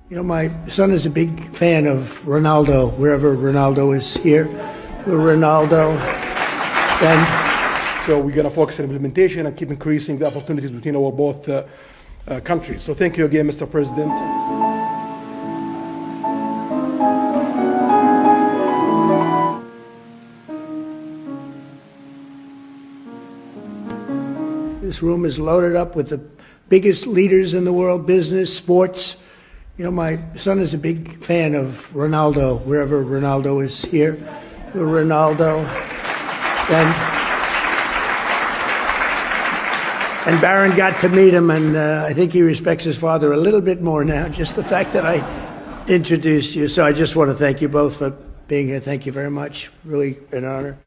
You know, my son is a big fan of Ronaldo, wherever Ronaldo is here. We're Ronaldo. And so we're going to focus on implementation and keep increasing the opportunities between our both countries. So thank you again, Mr. President. This room is loaded up with the biggest leaders in the world, business, sports. You know, my son is a big fan of Ronaldo, wherever Ronaldo is here. We're Ronaldo. And Barron got to meet him, and I think he respects his father a little bit more now, just the fact that I introduced you. So I just want to thank you both for being here. Thank you very much. Really an honor.